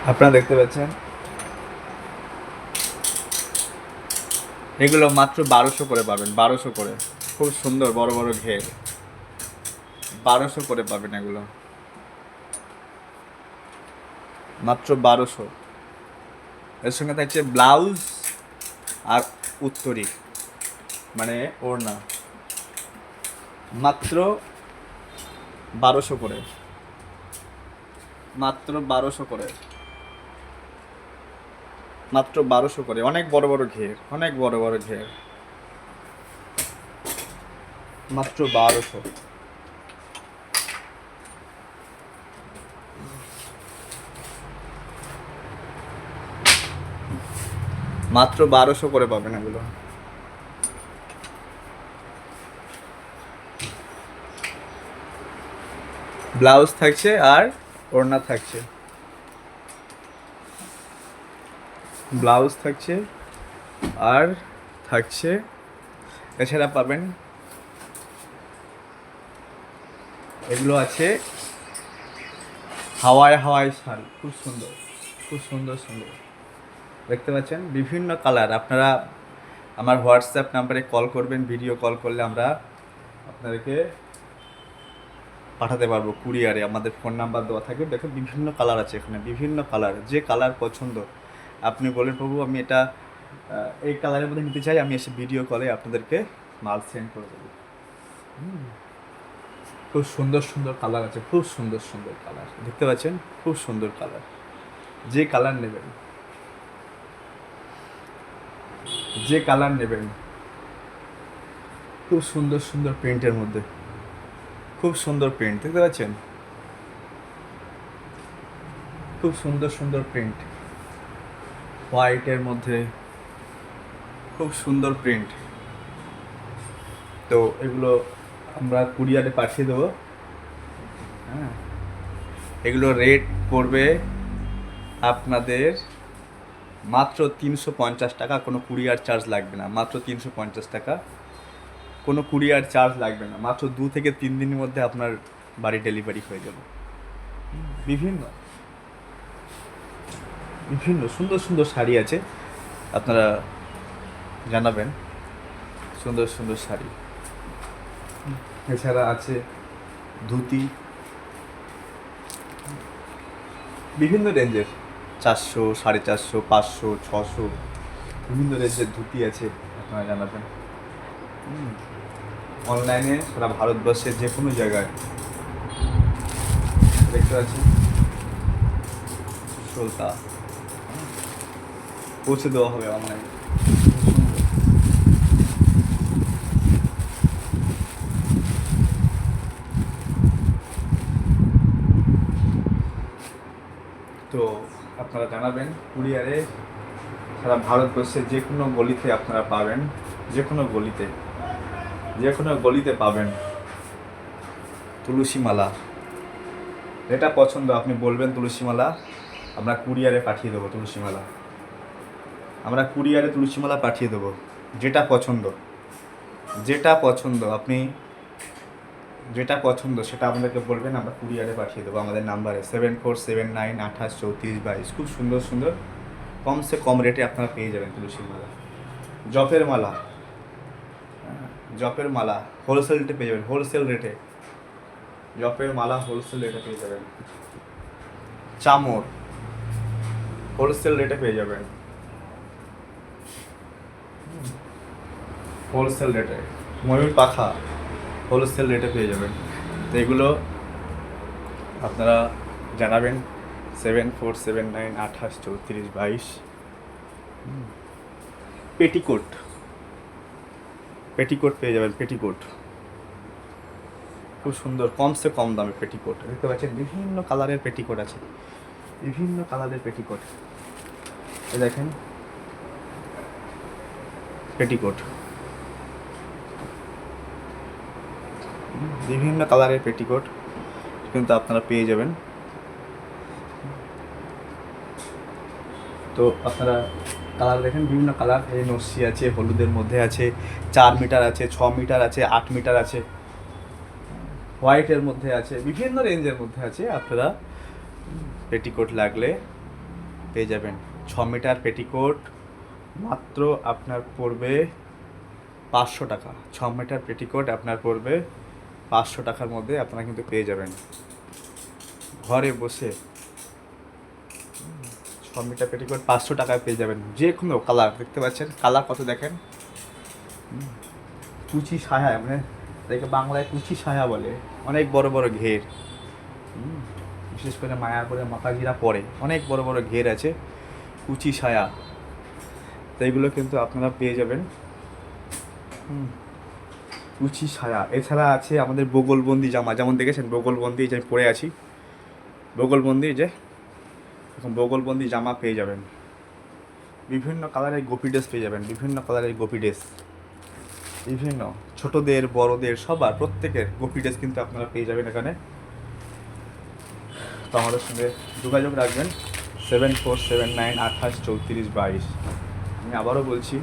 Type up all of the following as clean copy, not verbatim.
আপনারা দেখতে পাচ্ছেন এগুলো মাত্র 1200 করে পাবেন, 1200 করে। খুব সুন্দর বড় বড় ঘের, 1200 করে পাবেন এগুলো, মাত্র 1200। এর সঙ্গে থাকছে ব্লাউজ আর উত্তরি, মানে ওড়না, মাত্র 1200 করে, মাত্র 1200 করে, মাত্র 1200 করে। অনেক বড় বড় ঘের, অনেক বড় বড় ঘের, মাত্র 1200। মাত্র 1200 করে পাবেন এগুলো। ব্লাউজ থাকছে আর ওড়না থাকছে, ব্লাউজ থাকছে আর থাকছে। এছাড়া পাবেন এগুলো আছে হাওয়াই হাওয়াই শাড়ি, খুব সুন্দর, খুব সুন্দর সুন্দর দেখতে পাচ্ছেন, বিভিন্ন কালার। আপনারা আমার হোয়াটসঅ্যাপ নাম্বারে কল করবেন, ভিডিও কল করলে আমরা আপনাদেরকে পাঠাতে পারবো কুরিয়ারে। আমাদের ফোন নাম্বার দেওয়া থাকবে। দেখুন বিভিন্ন কালার আছে এখানে, বিভিন্ন কালার, যে কালার পছন্দ আপনি বলেন প্রভু আমি এটা এই কালারের মধ্যে নিতে চাই, আমি এসে ভিডিও কলে আপনাদেরকে মাল সেন্ড করে দেবো। খুব সুন্দর সুন্দর কালার আছে, খুব সুন্দর সুন্দর কালার দেখতে পাচ্ছেন, খুব সুন্দর কালার। যে কালার নেবেন, যে কালার নেবেন, খুব সুন্দর সুন্দর প্রিন্টের মধ্যে, খুব সুন্দর প্রিন্ট দেখতে পাচ্ছেন, খুব সুন্দর সুন্দর প্রিন্ট, হোয়াইটের মধ্যে খুব সুন্দর প্রিন্ট। তো এগুলো আমরা কুরিয়ারে পাঠিয়ে দেবো। হ্যাঁ, এগুলো রেট পড়বে আপনাদের মাত্র 350 টাকা, কোনো কুরিয়ার চার্জ লাগবে না, মাত্র 350 টাকা, কোনো কুরিয়ার চার্জ লাগবে না, মাত্র 2 থেকে 3 দিনের মধ্যে আপনার বাড়ি ডেলিভারি হয়ে যাবে। বিভিন্ন বিভিন্ন সুন্দর সুন্দর শাড়ি আছে, আপনারা জানাবেন, সুন্দর সুন্দর শাড়ি। এছাড়া আছে ধুতি, বিভিন্ন রেঞ্জের, 400, 450, 500, 600, বিভিন্ন রেঞ্জের ধুতি আছে, আপনারা জানাবেন। অনলাইনে সারা ভারতবর্ষের যে কোনো জায়গায় দেখতে পাচ্ছি সলতা পৌঁছে দেওয়া হবে অনলাইনে। তো আপনারা জানাবেন কুরিয়ারে সারা ভারতবর্ষের যে কোনো গলিতে আপনারা পাবেন, যে কোনো গলিতে, যে কোনো গলিতে পাবেন তুলসী মালা। যেটা পছন্দ আপনি বলবেন তুলসী মালা, আমরা কুরিয়ারে পাঠিয়ে দেবো তুলসী মালা, আমরা কুরিয়ারে তুলসী মালা পাঠিয়ে দেবো। যেটা পছন্দ, যেটা পছন্দ আপনি, যেটা পছন্দ সেটা আমাদেরকে বলবেন, আমরা কুরিয়ারে পাঠিয়ে দেবো আমাদের নাম্বারে 7479 28 34 22। খুব সুন্দর সুন্দর কমসে কম রেটে আপনারা পেয়ে যাবেন তুলসীর মালা। জপের মালা, জপের মালা হোলসেল রেটে পেয়ে যাবেন, হোলসেল রেটে জপের মালা হোলসেল রেটে পেয়ে যাবেন। চামর হোলসেল রেটে পেয়ে যাবেন, হোলসেল রেটে। ময়ূর পাখা হোলসেল রেটে পেয়ে যাবেন। তো এগুলো আপনারা জানাবেন 7479 28 34 22। পেটিকোট, পেটিকোট পেয়ে যাবেন, পেটিকোট খুব সুন্দর কমসে কম দামে পেটিকোট দেখতে পাচ্ছেন, বিভিন্ন কালারের পেটিকোট আছে, বিভিন্ন কালারের পেটিকোট। এ দেখেন পেটিকোট, বিভিন্ন কালারের পেটিকোট কিন্তু আপনারা পেয়ে যাবেন। তো আপনারা কালার দেখেন, বিভিন্ন কালার, এই নস্যি আছে, হলুদের মধ্যে আছে, 4 মিটার আছে, 6 মিটার আছে, 8 মিটার আছে, হোয়াইটের মধ্যে আছে, বিভিন্ন রেঞ্জের মধ্যে আছে। আপনারা পেটিকোট লাগলে পেয়ে যাবেন। 6 মিটার পেটিকোট মাত্র আপনার পড়বে 500 টাকা। 6 মিটার পেটিকোট আপনার পড়বে 500 টাকার মধ্যে আপনারা কিন্তু পেয়ে যাবেন ঘরে বসে। 6 মিটার পেটিকোট 500 টাকায় পেয়ে যাবেন, যে কোনো কালার। দেখতে পাচ্ছেন কালার কত, দেখেন। কুচি সায়া, মানে দেখে বাংলায় কুচি সায়া বলে, অনেক বড় বড় ঘের। বিশেষ করে মায়াপুরে মাতাজিরা পরে অনেক বড় বড় ঘের আছে, কুচি সায়া। তো এইগুলো কিন্তু আপনারা পেয়ে যাবেন। কুচি সায়া। এছাড়া আছে আমাদের বগলবন্দি জামা, যেমন দেখেছেন বগলবন্দি যে পরে আছি, বগলবন্দি যে এখন বগলবন্দি জামা পেয়ে যাবেন। বিভিন্ন কালারের গোপি ড্রেস পেয়ে যাবেন, বিভিন্ন কালারের গোপি ড্রেস, বিভিন্ন ছোটদের বড়দের সবার প্রত্যেকের গোপি ড্রেস কিন্তু আপনারা পেয়ে যাবেন এখানে। তো আমাদের সঙ্গে যোগাযোগ রাখবেন 7479 28 34 22। আমি আবারও বলছি,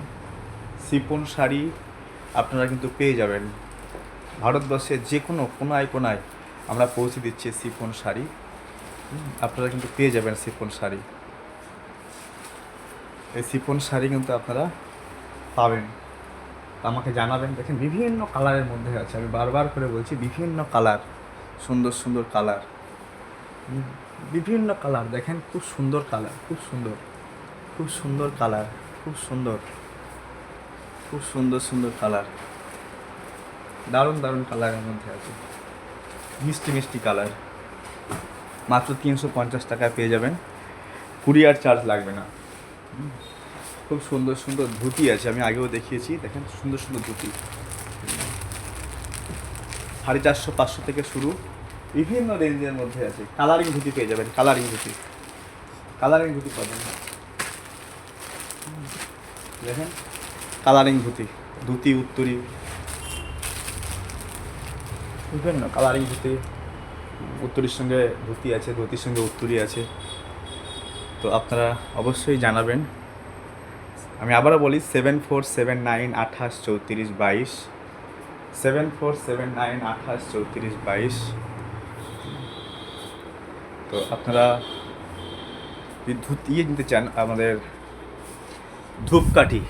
শিফন শাড়ি আপনারা কিন্তু পেয়ে যাবেন ভারতবর্ষের যে কোনো কোনায় কোনায় আমরা পৌঁছে দিচ্ছি শিফন শাড়ি। আপনারা কিন্তু পেয়ে যাবেন শিফন শাড়ি। এই শিফন শাড়ি কিন্তু আপনারা পাবেন, আমাকে জানাবেন। দেখেন বিভিন্ন কালারের মধ্যে আছে, আমি বারবার করে বলছি বিভিন্ন কালার, সুন্দর সুন্দর কালার, বিভিন্ন কালার। দেখেন খুব সুন্দর কালার, খুব সুন্দর, খুব সুন্দর কালার, খুব সুন্দর, খুব সুন্দর সুন্দর কালার, দারুণ দারুণ কালারের মধ্যে আছে, মিষ্টি মিষ্টি কালার। মাত্র 350 টাকায় পেয়ে যাবেন, কুরিয়ার চার্জ লাগবে না। খুব সুন্দর সুন্দর ধুতি আছে, আমি আগেও দেখিয়েছি। দেখেন সুন্দর সুন্দর ধুতি, 450 500 থেকে শুরু, বিভিন্ন রেঞ্জের মধ্যে আছে। কালারিং ধুতি পেয়ে যাবেন, কালারিং ধুতি, কালারিং ধুতি পাবেন। দেখেন কালারিং ধুতি, ধুতি উত্তরি, বিভিন্ন কালারিং ধুতি, উত্তরির সঙ্গে ধুতি আছে, ধুতির সঙ্গে উত্তরি আছে। তো আপনারা অবশ্যই জানাবেন। আমি আবারও বলি 7479 28 34 22, 7479 28 34 22। তো আপনারা যদি ধুতি নিতে চান, আমাদের ধূপকাঠি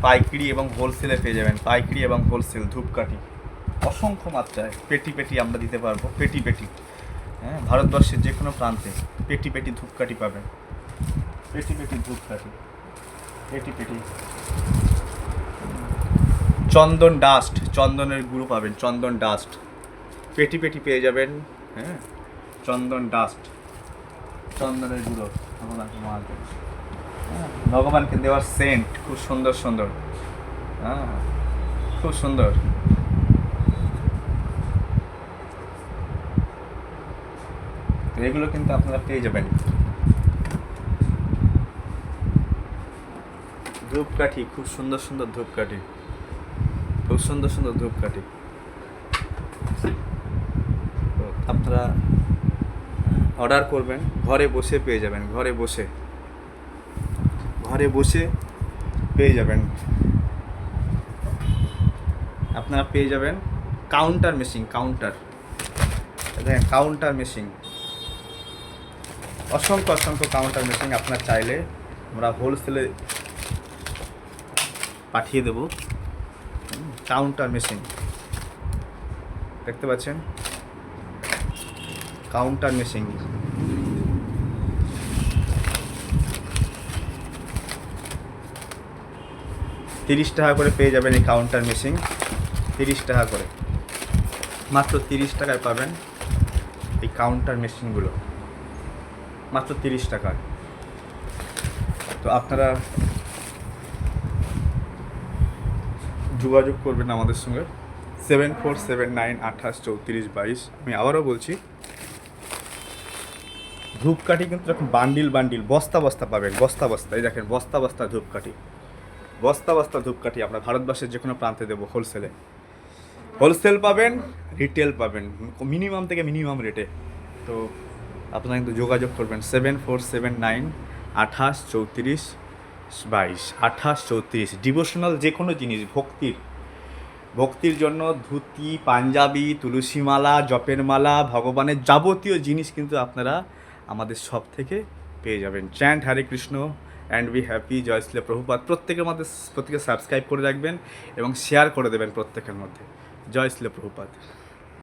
পাইকারি এবং হোলসেলে পেয়ে যাবেন, পাইকারি এবং হোলসেল ধূপকাঠি অসংখ্য মাত্রায় পেটি পেটি আমরা দিতে পারবো, পেটি পেটি। হ্যাঁ, ভারতবর্ষের যে কোনো প্রান্তে পেটি পেটি ধূপকাঠি পাবেন, পেটি পেটি ধূপকাঠি, পেটি পেটি। চন্দন ডাস্ট, চন্দনের গুঁড়ো পাবেন, চন্দন ডাস্ট পেটি পেটি পেয়ে যাবেন। হ্যাঁ, চন্দন ডাস্ট, চন্দনের গুঁড়ো আপনাকে মারবে। হ্যাঁ, ভগবানকে দেওয়ার সেন্ট খুব সুন্দর সুন্দর, হ্যাঁ খুব সুন্দর। তো এগুলো কিন্তু আপনারা পেয়ে যাবেন। ধূপকাঠি, খুব সুন্দর সুন্দর ধূপকাঠি, খুব সুন্দর সুন্দর ধূপকাঠি। তো আপনারা অর্ডার করবেন, ঘরে বসে পেয়ে যাবেন, ঘরে বসে, ঘরে বসে পেয়ে যাবেন। আপনারা পেয়ে যাবেন কাউন্টার মেশিন, কাউন্টার, দেখেন কাউন্টার মেশিন, অসংখ্য অসংখ্য কাউন্টার মেশিন। আপনার চাইলে আমরা হোলসেলে পাঠিয়ে দেব। কাউন্টার মেশিন দেখতে পাচ্ছেন, কাউন্টার মেশিন। তিরিশ টাকা করে পেয়ে যাবেন এই কাউন্টার মেশিন, 30 টাকা করে, মাত্র 30 টাকায় পাবেন এই কাউন্টার মেশিনগুলো, মাত্র 30 টাকায়। তো আপনারা যোগাযোগ করবেন আমাদের সঙ্গে 7479 28 34 22। আমি আবারও বলছি, ধূপকাঠি কিন্তু এরকম বান্ডিল বান্ডিল, বস্তা বস্তা পাবেন, বস্তা বস্তা। এই দেখেন বস্তা বস্তা ধূপকাঠি, বস্তা বস্তা ধূপকাঠি আমরা ভারতবর্ষের যে কোনো প্রান্তে দেবো হোলসেলে। হোলসেল পাবেন, রিটেল পাবেন, মিনিমাম থেকে মিনিমাম রেটে। তো আপনারা কিন্তু যোগাযোগ করবেন 7479 28 34 22, 28 34। ডিভোশনাল যে কোনো জিনিস, ভক্তির, ভক্তির জন্য ধুতি, পাঞ্জাবি, তুলসী মালা, জপের মালা, ভগবানের যাবতীয় জিনিস কিন্তু আপনারা আমাদের শপ থেকে পেয়ে যাবেন। Chant Hare Krishna and be happy, জয় শ্রী প্রভুপাদ। প্রত্যেকে সাবস্ক্রাইব করে রাখবেন এবং শেয়ার করে দেবেন প্রত্যেকের মধ্যে। জয় শ্রী প্রভুপাদ।